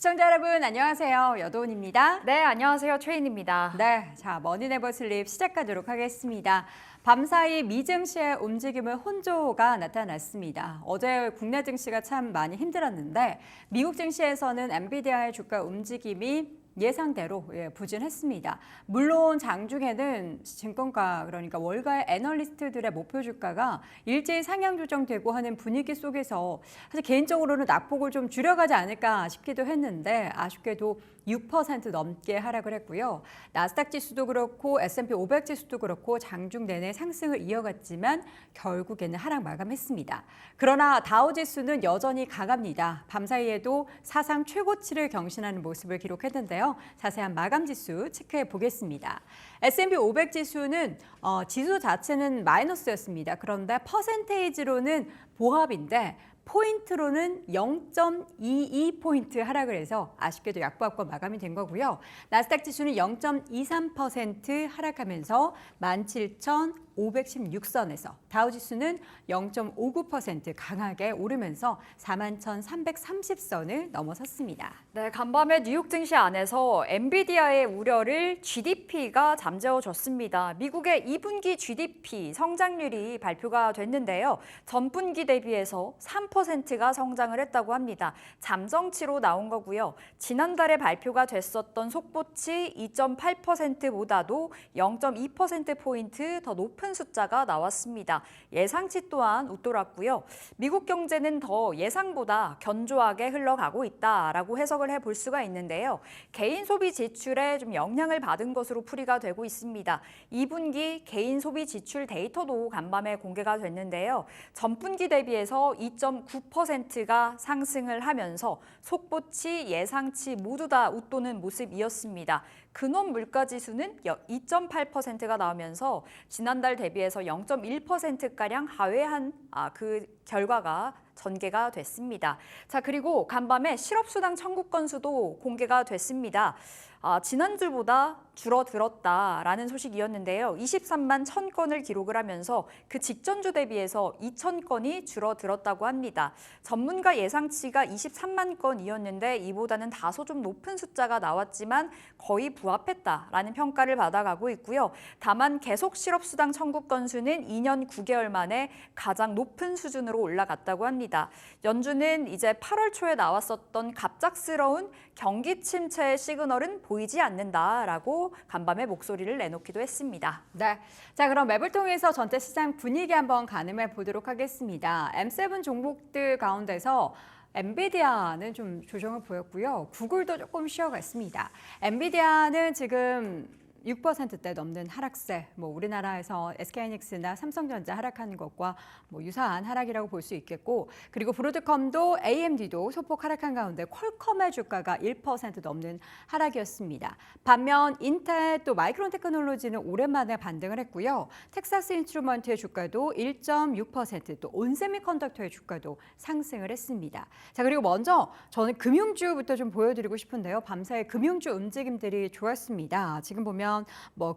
시청자 여러분 안녕하세요. 여도은입니다. 네, 안녕하세요. 최인입니다. 네, 자 머니네버 슬립 시작하도록 하겠습니다. 밤사이 미 증시의 움직임은 혼조가 나타났습니다. 어제 국내 증시가 참 많이 힘들었는데 미국 증시에서는 엔비디아의 주가 움직임이 예상대로 부진했습니다. 물론 장중에는 증권가 그러니까 월가의 애널리스트들의 목표 주가가 일제히 상향 조정되고 하는 분위기 속에서 사실 개인적으로는 낙폭을 좀 줄여가지 않을까 싶기도 했는데 아쉽게도 6% 넘게 하락을 했고요. 나스닥 지수도 그렇고 S&P 500 지수도 그렇고 장중 내내 상승을 이어갔지만 결국에는 하락 마감했습니다. 그러나 다우 지수는 여전히 강합니다. 밤사이에도 사상 최고치를 경신하는 모습을 기록했는데요. 자세한 마감 지수 체크해 보겠습니다. S&P 500 지수는 지수 자체는 마이너스였습니다. 그런데 퍼센테이지로는 보합인데 포인트로는 0.22포인트 하락을 해서 아쉽게도 약보합권 마감이 된 거고요. 나스닥 지수는 0.23% 하락하면서 17,516선에서 다우지수는 0.59% 강하게 오르면서 41,330선을 넘어섰습니다. 네, 간밤에 뉴욕 증시 안에서 엔비디아의 우려를 GDP가 잠재워줬습니다. 미국의 2분기 GDP 성장률이 발표가 됐는데요. 전분기 대비해서 3%가 성장을 했다고 합니다. 잠정치로 나온 거고요. 지난달에 발표가 됐었던 속보치 2.8%보다도 0.2%포인트 더 높은 숫자가 나왔습니다. 예상치 또한 웃돌았고요. 미국 경제는 더 예상보다 견조하게 흘러가고 있다라고 해석을 해볼 수가 있는데요. 개인 소비 지출에 좀 영향을 받은 것으로 풀이가 되고 있습니다. 2분기 개인 소비 지출 데이터도 간밤에 공개가 됐는데요. 전분기 대비해서 2.9%가 상승을 하면서 속보치, 예상치 모두 다 웃도는 모습이었습니다. 근원 물가지수는 2.8%가 나오면서 지난달 대비해서 0.1%가량 하회한 그 결과가 전개가 됐습니다. 자, 그리고 간밤에 실업수당 청구 건수도 공개가 됐습니다. 지난주보다 줄어들었다라는 소식이었는데요. 23만 1,000건을 기록을 하면서 그 직전주 대비해서 2,000건이 줄어들었다고 합니다. 전문가 예상치가 23만 건이었는데 이보다는 다소 좀 높은 숫자가 나왔지만 거의 부합했다라는 평가를 받아가고 있고요. 다만 계속 실업수당 청구 건수는 2년 9개월 만에 가장 높은 수준으로 올라갔다고 합니다. 연준은 이제 8월 초에 나왔었던 갑작스러운 경기 침체의 시그널은 보이지 않는다라고 간밤에 목소리를 내놓기도 했습니다. 네, 자 그럼 맵을 통해서 전체 시장 분위기 한번 가늠해 보도록 하겠습니다. M7 종목들 가운데서 엔비디아는 좀 조정을 보였고요. 구글도 조금 쉬어갔습니다. 엔비디아는 지금 6%대 넘는 하락세, 우리나라에서 SK하이닉스나 삼성전자 하락하는 것과 유사한 하락이라고 볼 수 있겠고, 그리고 브로드컴도 AMD도 소폭 하락한 가운데 퀄컴의 주가가 1% 넘는 하락이었습니다. 반면 인텔 또 마이크론 테크놀로지는 오랜만에 반등을 했고요. 텍사스 인스트루먼트의 주가도 1.6%, 또 온세미컨덕터의 주가도 상승을 했습니다. 자, 그리고 먼저 저는 금융주부터 좀 보여드리고 싶은데요. 밤사이 금융주 움직임들이 좋았습니다. 지금 보면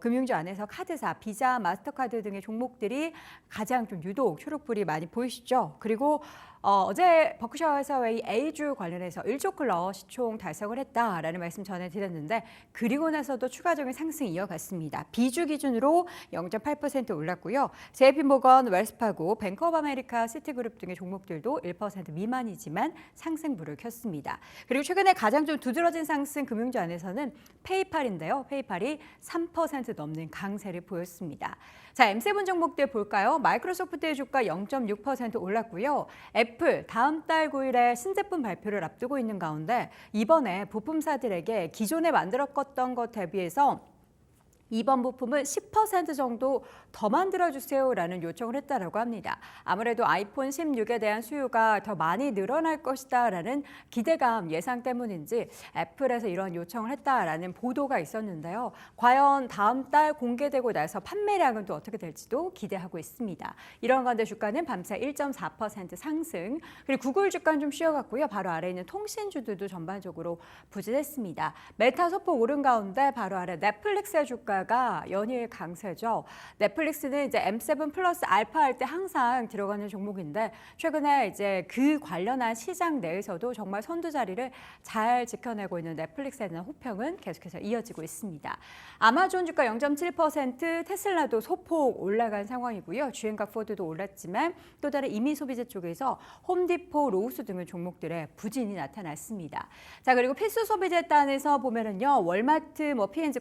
금융주 안에서 카드사, 비자, 마스터카드 등의 종목들이 가장 좀 유독 초록불이 많이 보이시죠? 그리고 어제 버크셔 해서웨이 A주 관련해서 1조 클러 시총 달성을 했다라는 말씀 전해드렸는데 그리고 나서도 추가적인 상승이 이어갔습니다. B주 기준으로 0.8% 올랐고요. JP모건, 웰스파고, 뱅크 오브 아메리카, 시티그룹 등의 종목들도 1% 미만이지만 상승불을 켰습니다. 그리고 최근에 가장 좀 두드러진 상승 금융주 안에서는 페이팔인데요. 페이팔이 3% 넘는 강세를 보였습니다. 자, M7 종목들 볼까요? 마이크로소프트의 주가 0.6% 올랐고요. 애플 다음 달 9일에 신제품 발표를 앞두고 있는 가운데 이번에 부품사들에게 기존에 만들었던 것 대비해서 이번 부품은 10% 정도 더 만들어주세요라는 요청을 했다라고 합니다. 아무래도 아이폰 16에 대한 수요가 더 많이 늘어날 것이다라는 기대감 예상 때문인지 애플에서 이런 요청을 했다라는 보도가 있었는데요. 과연 다음 달 공개되고 나서 판매량은 또 어떻게 될지도 기대하고 있습니다. 이런 가운데 주가는 밤새 1.4% 상승, 그리고 구글 주가는 좀 쉬어갔고요. 바로 아래 있는 통신주들도 전반적으로 부진했습니다. 메타 소폭 오른 가운데 바로 아래 넷플릭스의 주가 엔비디아가 연일 강세죠. 넷플릭스는 이제 M7 플러스 알파 할 때 항상 들어가는 종목인데 최근에 이제 그 관련한 시장 내에서도 정말 선두 자리를 잘 지켜내고 있는 넷플릭스에 대한 호평은 계속해서 이어지고 있습니다. 아마존 주가 0.7%, 테슬라도 소폭 올라간 상황이고요. 주행가 포드도 올랐지만 또 다른 임의 소비재 쪽에서 홈디포, 로우스 등의 종목들의 부진이 나타났습니다. 자, 그리고 필수 소비재 단에서 보면은요, 월마트, P&G,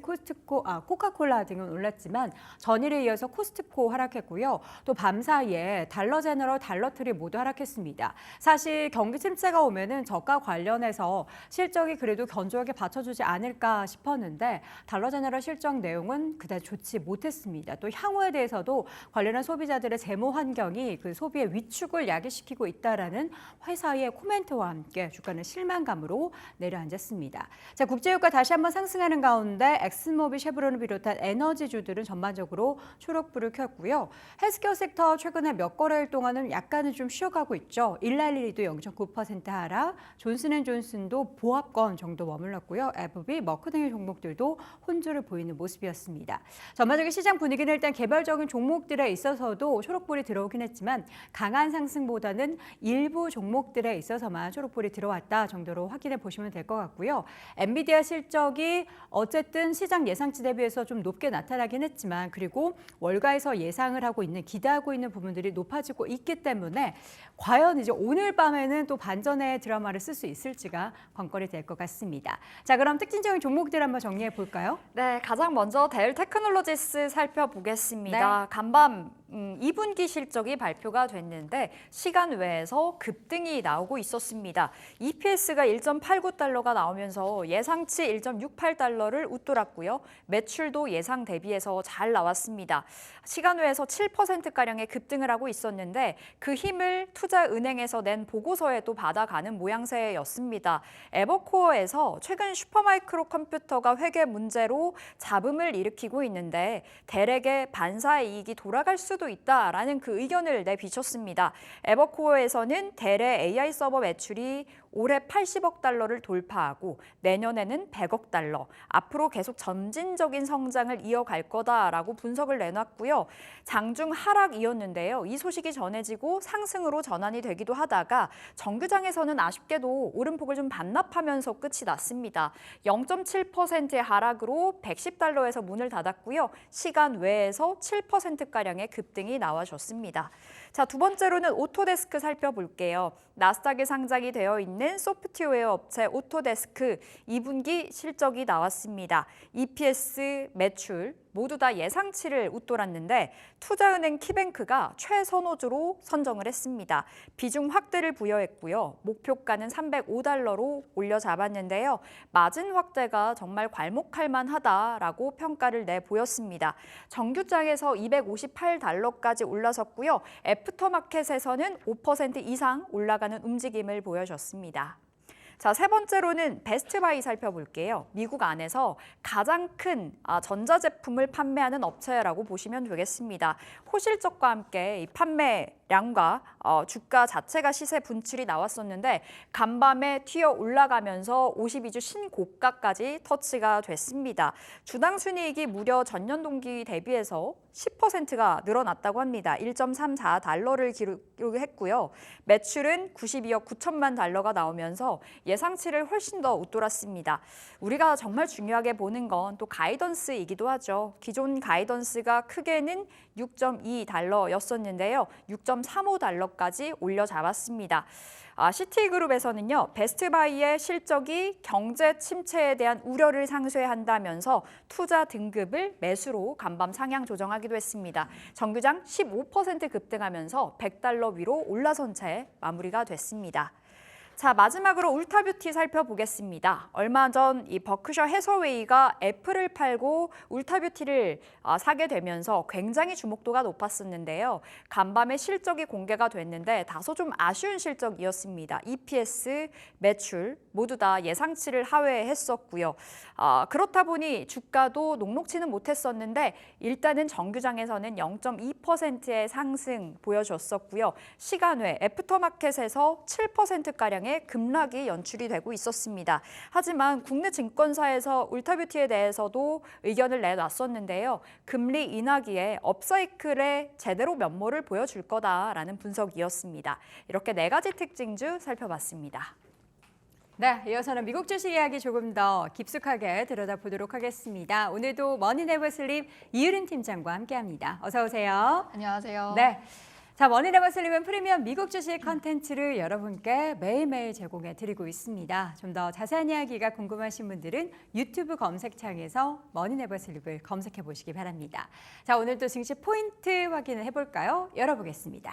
코카콜라 등은 올랐지만 전일에 이어서 코스트코 하락했고요. 또 밤사이에 달러 제너럴, 달러트리 모두 하락했습니다. 사실 경기 침체가 오면은 저가 관련해서 실적이 그래도 견조하게 받쳐주지 않을까 싶었는데 달러 제너럴 실적 내용은 그다지 좋지 못했습니다. 또 향후에 대해서도 관련한 소비자들의 재무 환경이 그 소비의 위축을 야기시키고 있다라는 회사의 코멘트와 함께 주가는 실망감으로 내려앉았습니다. 자, 국제유가 다시 한번 상승하는 가운데 엑슨모빌, 쉐브론을 비롯한 에너지주들은 전반적으로 초록불을 켰고요. 헬스케어 섹터 최근에 몇 거래일 동안은 약간은 좀 쉬어가고 있죠. 일라일리도 0.9% 하락, 존슨앤존슨도 보합권 정도 머물렀고요. FB, 머크 등의 종목들도 혼조를 보이는 모습이었습니다. 전반적인 시장 분위기는 일단 개별적인 종목들에 있어서도 초록불이 들어오긴 했지만 강한 상승보다는 일부 종목들에 있어서만 초록불이 들어왔다 정도로 확인해 보시면 될 것 같고요. 엔비디아 실적이 어쨌든 시장 예상치 대비해서 좀 높게 나타나긴 했지만 그리고 월가에서 예상을 하고 있는 기대하고 있는 부분들이 높아지고 있기 때문에 과연 이제 오늘 밤에는 또 반전의 드라마를 쓸 수 있을지가 관건이 될 것 같습니다. 자, 그럼 특징적인 종목들 한번 정리해 볼까요? 네, 가장 먼저 델 테크놀로지스 살펴보겠습니다. 네. 간밤 2분기 실적이 발표가 됐는데 시간 외에서 급등이 나오고 있었습니다. EPS가 1.89달러가 나오면서 예상치 1.68달러를 웃돌았고요. 매출도 예상 대비해서 잘 나왔습니다. 시간 외에서 7%가량의 급등을 하고 있었는데 그 힘을 투자은행에서 낸 보고서에도 받아가는 모양새였습니다. 에버코어에서 최근 슈퍼마이크로 컴퓨터가 회계 문제로 잡음을 일으키고 있는데 델에게 반사의 이익이 돌아갈 수도 있다라는 그 의견을 내비쳤습니다. 에버코어에서는 델의 AI 서버 매출이 올해 80억 달러를 돌파하고 내년에는 100억 달러, 앞으로 계속 점진적인 성장을 이어갈 거다라고 분석을 내놨고요. 장중 하락이었는데요. 이 소식이 전해지고 상승으로 전환이 되기도 하다가 정규장에서는 아쉽게도 오름폭을 좀 반납하면서 끝이 났습니다. 0.7%의 하락으로 110달러에서 문을 닫았고요. 시간 외에서 7%가량의 급등이 나와줬습니다. 자, 두 번째로는 오토데스크 살펴볼게요. 나스닥에 상장이 되어 있는 소프트웨어 업체 오토데스크 2분기 실적이 나왔습니다. EPS, 매출 모두 다 예상치를 웃돌았는데 투자은행 키뱅크가 최선호주로 선정을 했습니다. 비중 확대를 부여했고요. 목표가는 305달러로 올려잡았는데요. 마진 확대가 정말 괄목할 만하다라고 평가를 내보였습니다. 정규장에서 258달러까지 올라섰고요. 애프터마켓에서는 5% 이상 올라가는 움직임을 보여줬습니다. 자, 세 번째로는 베스트바이 살펴볼게요. 미국 안에서 가장 큰 전자제품을 판매하는 업체라고 보시면 되겠습니다. 호실적과 함께 이 판매량과 주가 자체가 시세 분출이 나왔었는데 간밤에 튀어 올라가면서 52주 신고가까지 터치가 됐습니다. 주당 순이익이 무려 전년 동기 대비해서 10%가 늘어났다고 합니다. 1.34달러를 기록했고요. 매출은 92억 9천만 달러가 나오면서 예상치를 훨씬 더 웃돌았습니다. 우리가 정말 중요하게 보는 건 또 가이던스이기도 하죠. 기존 가이던스가 크게는 6.2달러였었는데요. 6.35달러까지 올려잡았습니다. 시티그룹에서는요, 베스트바이의 실적이 경제 침체에 대한 우려를 상쇄한다면서 투자 등급을 매수로 간밤 상향 조정하기도 했습니다. 정규장 15% 급등하면서 100달러 위로 올라선 채 마무리가 됐습니다. 자, 마지막으로 울타뷰티 살펴보겠습니다. 얼마 전 이 버크셔 해서웨이가 애플을 팔고 울타뷰티를 사게 되면서 굉장히 주목도가 높았었는데요. 간밤에 실적이 공개가 됐는데 다소 좀 아쉬운 실적이었습니다. EPS, 매출 모두 다 예상치를 하회했었고요. 그렇다 보니 주가도 녹록치는 못했었는데 일단은 정규장에서는 0.2%의 상승 보여줬었고요. 시간외 애프터마켓에서 7%가량의 시장에 급락이 연출이 되고 있었습니다. 하지만 국내 증권사에서 울타뷰티에 대해서도 의견을 내놨었는데요. 금리 인하기에 업사이클에 제대로 면모를 보여줄 거다라는 분석이었습니다. 이렇게 네 가지 특징주 살펴봤습니다. 네, 이어서는 미국 주식 이야기 조금 더 깊숙하게 들여다보도록 하겠습니다. 오늘도 머니네버슬립 이유린 팀장과 함께합니다. 어서 오세요. 안녕하세요. 네. 자, 머니네버슬립은 프리미엄 미국 주식 컨텐츠를 여러분께 매일매일 제공해 드리고 있습니다. 좀 더 자세한 이야기가 궁금하신 분들은 유튜브 검색창에서 머니네버슬립을 검색해 보시기 바랍니다. 자, 오늘도 증시 포인트 확인을 해볼까요? 열어보겠습니다.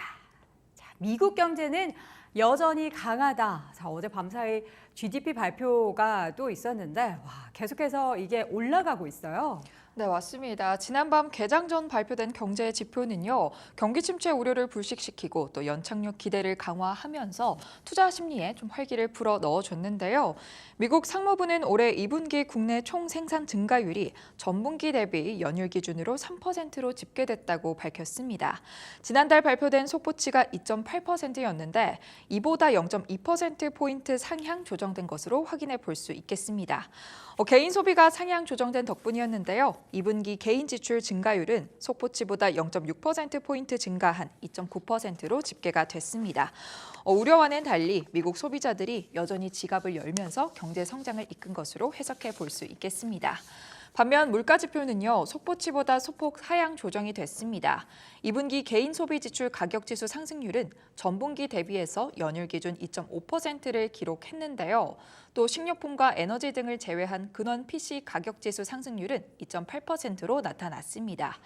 자, 미국 경제는 여전히 강하다. 자, 어제 밤사이 GDP 발표가 또 있었는데 와, 계속해서 이게 올라가고 있어요. 네, 맞습니다. 지난밤 개장 전 발표된 경제 지표는요, 경기 침체 우려를 불식시키고 또 연착륙 기대를 강화하면서 투자 심리에 좀 활기를 불어 넣어줬는데요. 미국 상무부는 올해 2분기 국내 총 생산 증가율이 전분기 대비 연율 기준으로 3%로 집계됐다고 밝혔습니다. 지난달 발표된 속보치가 2.8%였는데 이보다 0.2%포인트 상향 조정된 것으로 확인해 볼 수 있겠습니다. 개인 소비가 상향 조정된 덕분이었는데요. 2분기 개인 지출 증가율은 속보치보다 0.6%포인트 증가한 2.9%로 집계가 됐습니다. 우려와는 달리 미국 소비자들이 여전히 지갑을 열면서 경제 성장을 이끈 것으로 해석해 볼 수 있겠습니다. 반면 물가 지표는요, 속보치보다 소폭 하향 조정이 됐습니다. 2분기 개인 소비 지출 가격 지수 상승률은 전분기 대비해서 연율 기준 2.5%를 기록했는데요. 또 식료품과 에너지 등을 제외한 근원 PC 가격 지수 상승률은 2.8%로 나타났습니다.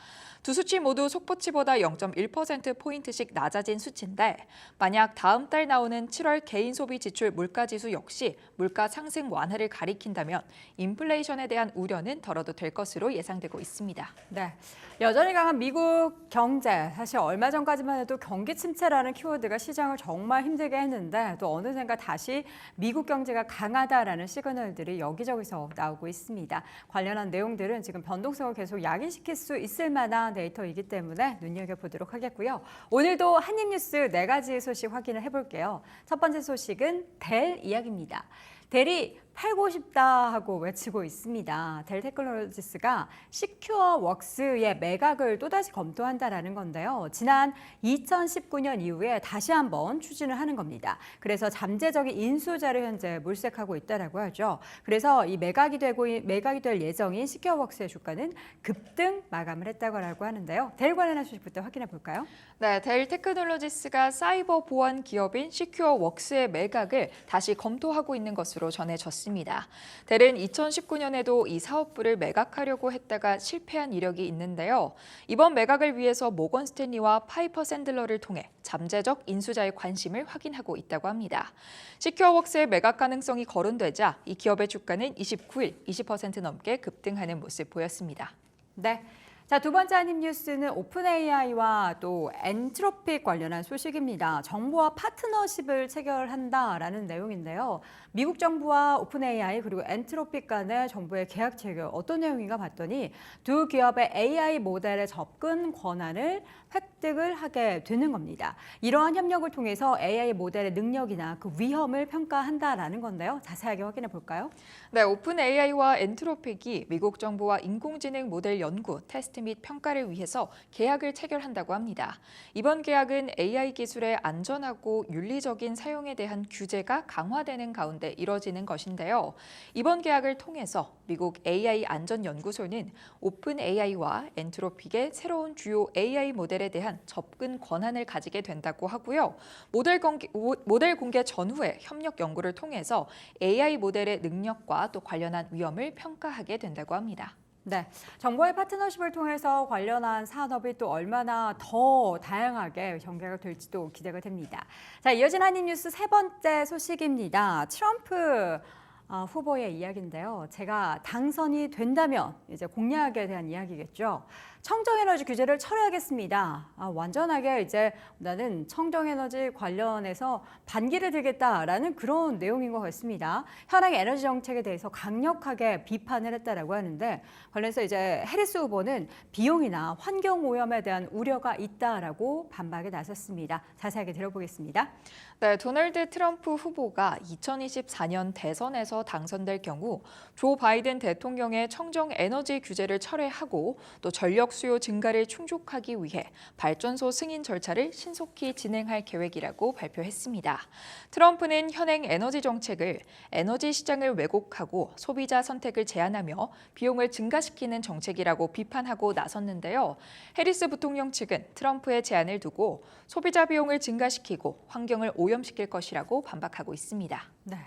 두 수치 모두 속보치보다 0.1%포인트씩 낮아진 수치인데 만약 다음 달 나오는 7월 개인 소비 지출 물가 지수 역시 물가 상승 완화를 가리킨다면 인플레이션에 대한 우려는 덜어도 될 것으로 예상되고 있습니다. 네, 여전히 강한 미국 경제. 사실 얼마 전까지만 해도 경기 침체라는 키워드가 시장을 정말 힘들게 했는데 또 어느샌가 다시 미국 경제가 강하다라는 시그널들이 여기저기서 나오고 있습니다. 관련한 내용들은 지금 변동성을 계속 야기시킬 수 있을 만한 데이터이기 때문에 눈여겨보도록 하겠고요. 오늘도 한입뉴스 네 가지 소식 확인을 해볼게요. 첫 번째 소식은 델 이야기입니다. 델이 팔고 싶다 하고 외치고 있습니다. 델 테크놀로지스가 시큐어 웍스의 매각을 또다시 검토한다라는 건데요. 지난 2019년 이후에 다시 한번 추진을 하는 겁니다. 그래서 잠재적인 인수자를 현재 물색하고 있다라고 하죠. 그래서 이 매각이 될 예정인 시큐어 웍스의 주가는 급등 마감을 했다고 하는데요. 델 관련한 소식부터 확인해 볼까요? 네, 델 테크놀로지스가 사이버 보안 기업인 시큐어 웍스의 매각을 다시 검토하고 있는 것으로 전해졌습니다. 델은 2019년에도 이 사업부를 매각하려고 했다가 실패한 이력이 있는데요. 이번 매각을 위해서 모건 스탠리와 파이퍼 샌들러를 통해 잠재적 인수자의 관심을 확인하고 있다고 합니다. 시큐어 웍스의 매각 가능성이 거론되자 이 기업의 주가는 29일 20% 넘게 급등하는 모습 보였습니다. 네. 자, 두 번째 한입뉴스는 오픈 AI와 또 엔트로픽 관련한 소식입니다. 정부와 파트너십을 체결한다라는 내용인데요. 미국 정부와 오픈 AI 그리고 엔트로픽 간의 정부의 계약 체결 어떤 내용인가 봤더니 두 기업의 AI 모델의 접근 권한을 획득을 하게 되는 겁니다. 이러한 협력을 통해서 AI 모델의 능력이나 그 위험을 평가한다라는 건데요. 자세하게 확인해 볼까요? 네, 오픈 AI와 엔트로픽이 미국 정부와 인공지능 모델 연구, 테스트 및 평가를 위해서 계약을 체결한다고 합니다. 이번 계약은 AI 기술의 안전하고 윤리적인 사용에 대한 규제가 강화되는 가운데 이뤄지는 것인데요. 이번 계약을 통해서 미국 AI 안전연구소는 오픈 AI와 엔트로픽의 새로운 주요 AI 모델에 대한 접근 권한을 가지게 된다고 하고요. 모델 공개 전후에 협력 연구를 통해서 AI 모델의 능력과 또 관련한 위험을 평가하게 된다고 합니다. 네, 정부의 파트너십을 통해서 관련한 산업이 또 얼마나 더 다양하게 전개가 될지도 기대가 됩니다. 자, 이어진 한입뉴스 세 번째 소식입니다. 트럼프 후보의 이야기인데요. 제가 당선이 된다면 이제 공약에 대한 이야기겠죠. 청정에너지 규제를 철회하겠습니다. 완전하게 이제 나는 청정에너지 관련해서 반기를 들겠다라는 그런 내용인 것 같습니다. 현행 에너지 정책에 대해서 강력하게 비판을 했다라고 하는데 관련해서 이제 해리스 후보는 비용이나 환경 오염에 대한 우려가 있다라고 반박에 나섰습니다. 자세하게 들어보겠습니다. 네, 도널드 트럼프 후보가 2024년 대선에서 당선될 경우 조 바이든 대통령의 청정 에너지 규제를 철회하고 또 전력 수요 증가를 충족하기 위해 발전소 승인 절차를 신속히 진행할 계획이라고 발표했습니다. 트럼프는 현행 에너지 정책을 에너지 시장을 왜곡하고 소비자 선택을 제한하며 비용을 증가시키는 정책이라고 비판하고 나섰는데요. 해리스 부통령 측은 트럼프의 제안을 두고 소비자 비용을 증가시키고 환경을 오염시킬 것이라고 반박하고 있습니다. 네,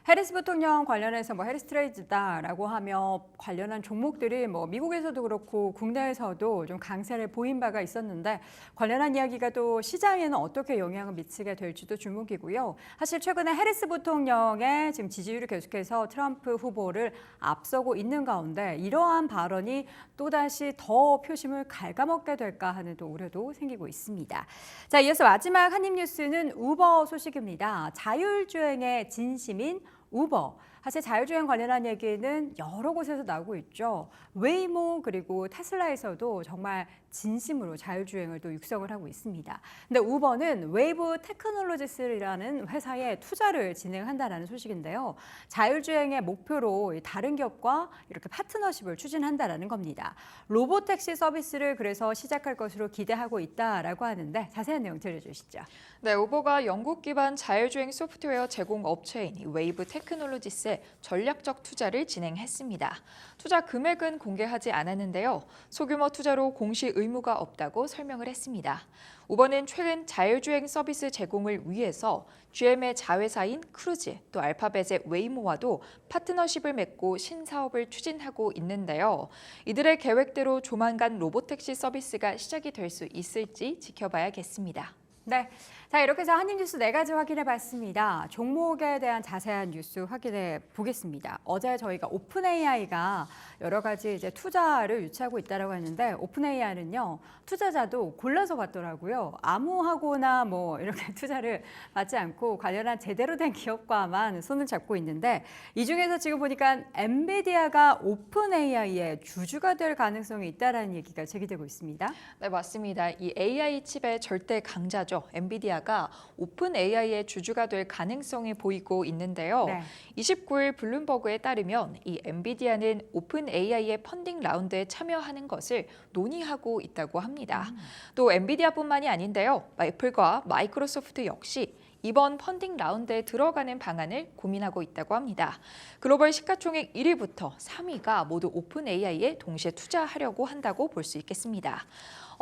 해리스 부통령 관련해서 해리스 트레이드다라고 하며 관련한 종목들이 미국에서도 그렇고 국내에서도 좀 강세를 보인 바가 있었는데 관련한 이야기가 또 시장에는 어떻게 영향을 미치게 될지도 주목이고요. 사실 최근에 해리스 부통령의 지금 지지율이 계속해서 트럼프 후보를 앞서고 있는 가운데 이러한 발언이 또다시 더 표심을 갉아먹게 될까 하는 또 우려도 생기고 있습니다. 자, 이어서 마지막 한입뉴스는 우버 소식입니다. 자율주행의 진심인 우버. 사실 자율주행 관련한 얘기는 여러 곳에서 나오고 있죠. 웨이모 그리고 테슬라에서도 정말 진심으로 자율주행을 또 육성을 하고 있습니다. 근데 우버는 웨이브 테크놀로지스라는 회사에 투자를 진행한다는 소식인데요. 자율주행의 목표로 다른 기업과 이렇게 파트너십을 추진한다는 겁니다. 로보택시 서비스를 그래서 시작할 것으로 기대하고 있다라고 하는데 자세한 내용 들려주시죠. 네, 우버가 영국 기반 자율주행 소프트웨어 제공 업체인 웨이브 테크놀로지스에 전략적 투자를 진행했습니다. 투자 금액은 공개하지 않았는데요. 소규모 투자로 공시 의무가 없다고 설명을 했습니다. 우버는 최근 자율주행 서비스 제공을 위해서 GM의 자회사인 크루즈, 또 알파벳의 웨이모와도 파트너십을 맺고 신사업을 추진하고 있는데요. 이들의 계획대로 조만간 로보택시 서비스가 시작이 될 수 있을지 지켜봐야겠습니다. 네, 자 이렇게 해서 한입뉴스 4가지 확인해봤습니다. 종목에 대한 자세한 뉴스 확인해 보겠습니다. 어제 저희가 오픈AI가 여러 가지 이제 투자를 유치하고 있다고 했는데 오픈AI는요 투자자도 골라서 받더라고요. 아무하고나 이렇게 투자를 받지 않고 관련한 제대로 된 기업과만 손을 잡고 있는데 이 중에서 지금 보니까 엔비디아가 오픈AI의 주주가 될 가능성이 있다라는 얘기가 제기되고 있습니다. 네, 맞습니다. 이 AI 칩의 절대 강자죠. 엔비디아가 오픈 AI의 주주가 될 가능성이 보이고 있는데요. 네. 29일 블룸버그에 따르면 이 엔비디아는 오픈 AI의 펀딩 라운드에 참여하는 것을 논의하고 있다고 합니다. 또 엔비디아뿐만이 아닌데요. 애플과 마이크로소프트 역시 이번 펀딩 라운드에 들어가는 방안을 고민하고 있다고 합니다. 글로벌 시가총액 1위부터 3위가 모두 오픈 AI에 동시에 투자하려고 한다고 볼 수 있겠습니다.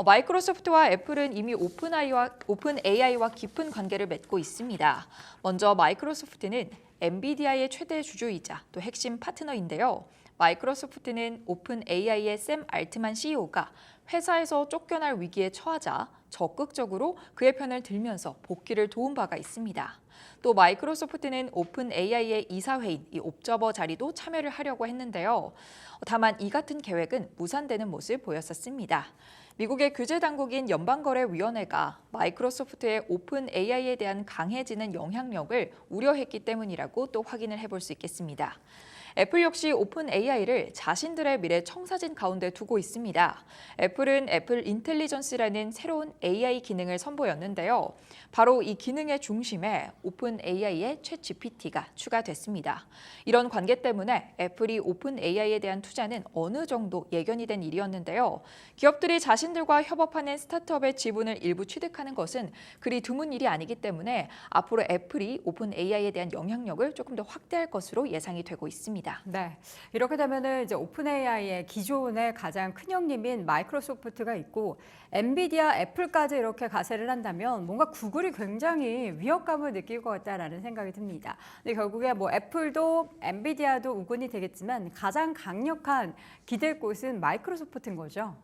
마이크로소프트와 애플은 이미 오픈 AI와 깊은 관계를 맺고 있습니다. 먼저 마이크로소프트는 엔비디아의 최대 주주이자 또 핵심 파트너인데요. 마이크로소프트는 오픈 AI의 샘 알트만 CEO가 회사에서 쫓겨날 위기에 처하자 적극적으로 그의 편을 들면서 복귀를 도운 바가 있습니다. 또 마이크로소프트는 오픈 AI의 이사회인 이 옵저버 자리도 참여를 하려고 했는데요. 다만 이 같은 계획은 무산되는 모습을 보였었습니다. 미국의 규제 당국인 연방거래위원회가 마이크로소프트의 오픈 AI에 대한 강해지는 영향력을 우려했기 때문이라고 또 확인을 해볼 수 있겠습니다. 애플 역시 오픈 AI를 자신들의 미래 청사진 가운데 두고 있습니다. 애플은 애플 인텔리전스라는 새로운 AI 기능을 선보였는데요. 바로 이 기능의 중심에 오픈 AI의 챗 GPT가 추가됐습니다. 이런 관계 때문에 애플이 오픈 AI에 대한 투자는 어느 정도 예견이 된 일이었는데요. 기업들이 자신들과 협업하는 스타트업의 지분을 일부 취득하는 것은 그리 드문 일이 아니기 때문에 앞으로 애플이 오픈 AI에 대한 영향력을 조금 더 확대할 것으로 예상이 되고 있습니다. 네, 이렇게 되면은 이제 오픈 AI의 기존의 가장 큰 형님인 마이크로소프트가 있고 엔비디아, 애플까지 이렇게 가세를 한다면 뭔가 구글이 굉장히 위협감을 느낄 것 같다라는 생각이 듭니다. 근데 결국에 애플도 엔비디아도 우군이 되겠지만 가장 강력한 기댈 곳은 마이크로소프트인 거죠.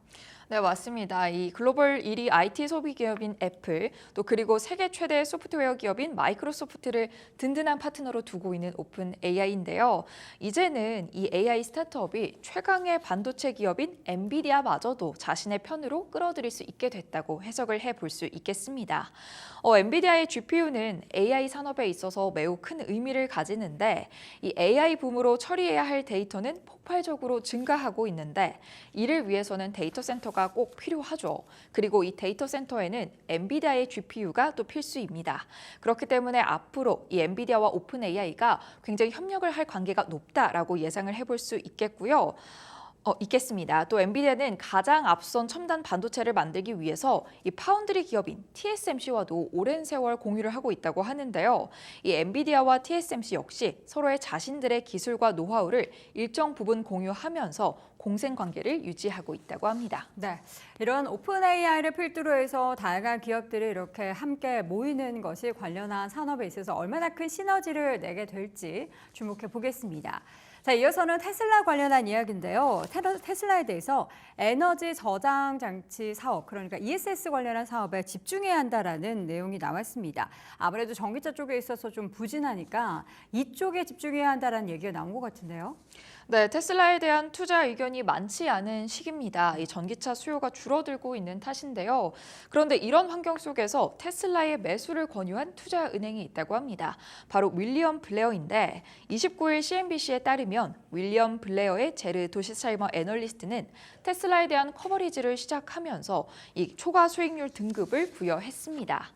네, 맞습니다. 이 글로벌 1위 IT 소비 기업인 애플, 또 그리고 세계 최대 소프트웨어 기업인 마이크로소프트를 든든한 파트너로 두고 있는 오픈 AI인데요. 이제는 이 AI 스타트업이 최강의 반도체 기업인 엔비디아마저도 자신의 편으로 끌어들일 수 있게 됐다고 해석을 해볼 수 있겠습니다. 엔비디아의 GPU는 AI 산업에 있어서 매우 큰 의미를 가지는데 이 AI 붐으로 처리해야 할 데이터는 폭발적으로 증가하고 있는데 이를 위해서는 데이터 센터가 꼭 필요하죠. 그리고 이 데이터 센터에는 엔비디아의 GPU가 또 필수입니다. 그렇기 때문에 앞으로 이 엔비디아와 오픈 AI가 굉장히 협력을 할 관계가 높다라고 예상을 해볼 수 있겠고요. 있겠습니다. 또 엔비디아는 가장 앞선 첨단 반도체를 만들기 위해서 이 파운드리 기업인 TSMC와도 오랜 세월 공유를 하고 있다고 하는데요. 이 엔비디아와 TSMC 역시 서로의 자신들의 기술과 노하우를 일정 부분 공유하면서 공생 관계를 유지하고 있다고 합니다. 네, 이런 오픈 AI를 필두로 해서 다양한 기업들이 이렇게 함께 모이는 것이 관련한 산업에 있어서 얼마나 큰 시너지를 내게 될지 주목해 보겠습니다. 자, 이어서는 테슬라 관련한 이야기인데요. 테슬라에 대해서 에너지 저장 장치 사업, 그러니까 ESS 관련한 사업에 집중해야 한다라는 내용이 나왔습니다. 아무래도 전기차 쪽에 있어서 좀 부진하니까 이쪽에 집중해야 한다라는 얘기가 나온 것 같은데요. 네, 테슬라에 대한 투자 의견이 많지 않은 시기입니다. 이 전기차 수요가 줄어들고 있는 탓인데요. 그런데 이런 환경 속에서 테슬라의 매수를 권유한 투자은행이 있다고 합니다. 바로 윌리엄 블레어인데 29일 CNBC에 따르면 윌리엄 블레어의 제르 도시차이머 애널리스트는 테슬라에 대한 커버리지를 시작하면서 이 초과 수익률 등급을 부여했습니다.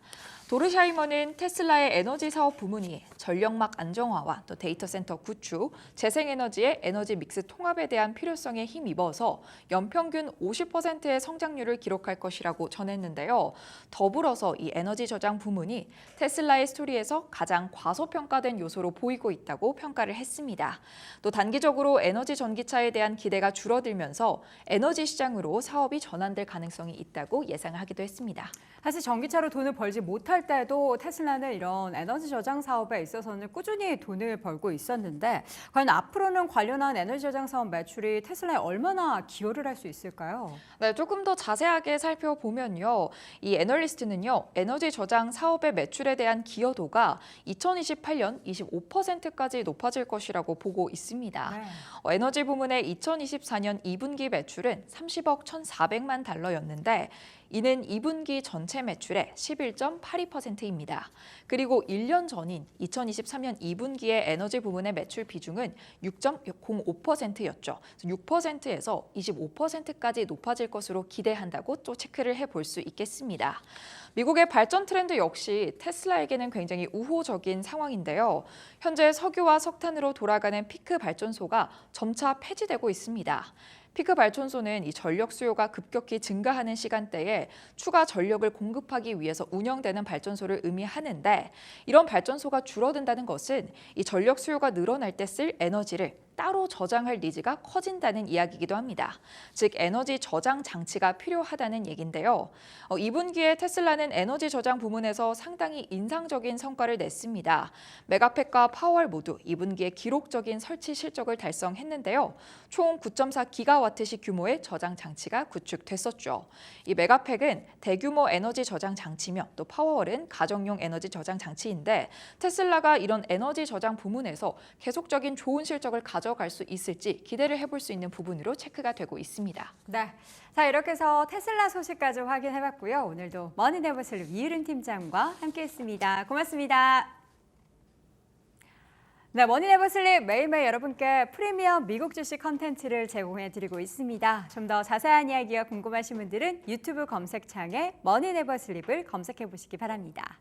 도르샤이머는 테슬라의 에너지 사업 부문이 전력막 안정화와 또 데이터 센터 구축, 재생에너지의 에너지 믹스 통합에 대한 필요성에 힘입어서 연평균 50%의 성장률을 기록할 것이라고 전했는데요. 더불어서 이 에너지 저장 부문이 테슬라의 스토리에서 가장 과소평가된 요소로 보이고 있다고 평가를 했습니다. 또 단기적으로 에너지 전기차에 대한 기대가 줄어들면서 에너지 시장으로 사업이 전환될 가능성이 있다고 예상하기도 했습니다. 사실 전기차로 돈을 벌지 못할 때도 테슬라는 이런 에너지 저장 사업에 있어서는 꾸준히 돈을 벌고 있었는데 과연 앞으로는 관련한 에너지 저장 사업 매출이 테슬라에 얼마나 기여를 할 수 있을까요? 네, 조금 더 자세하게 살펴보면요. 이 애널리스트는요, 에너지 저장 사업의 매출에 대한 기여도가 2028년 25%까지 높아질 것이라고 보고 있습니다. 네. 에너지 부문의 2024년 2분기 매출은 30억 1,400만 달러였는데 이는 2분기 전체 매출의 11.82%입니다. 그리고 1년 전인 2023년 2분기의 에너지 부문의 매출 비중은 6.05%였죠. 6%에서 25%까지 높아질 것으로 기대한다고 또 체크를 해볼 수 있겠습니다. 미국의 발전 트렌드 역시 테슬라에게는 굉장히 우호적인 상황인데요. 현재 석유와 석탄으로 돌아가는 피크 발전소가 점차 폐지되고 있습니다. 피크 발전소는 이 전력 수요가 급격히 증가하는 시간대에 추가 전력을 공급하기 위해서 운영되는 발전소를 의미하는데 이런 발전소가 줄어든다는 것은 이 전력 수요가 늘어날 때 쓸 에너지를 따로 저장할 니즈가 커진다는 이야기이기도 합니다. 즉 에너지 저장 장치가 필요하다는 얘긴데요. 2분기에 테슬라는 에너지 저장 부문에서 상당히 인상적인 성과를 냈습니다. 메가팩과 파월 모두 2분기에 기록적인 설치 실적을 달성했는데요. 총 9.4기가와트시 규모의 저장 장치가 구축됐었죠. 이 메가팩은 대규모 에너지 저장 장치며 또 파월은 가정용 에너지 저장 장치인데 테슬라가 이런 에너지 저장 부문에서 계속적인 좋은 실적을 가져갈 수 있을지 기대를 해볼 수 있는 부분으로 체크가 되고 있습니다. 네, 자 이렇게 해서 테슬라 소식까지 확인해봤고요. 오늘도 머니네버슬 이유른 팀장과 함께했습니다. 고맙습니다. 네, 머니네버슬립 매일매일 여러분께 프리미엄 미국 주식 컨텐츠를 제공해드리고 있습니다. 좀 더 자세한 이야기가 궁금하신 분들은 유튜브 검색창에 머니네버슬립을 검색해보시기 바랍니다.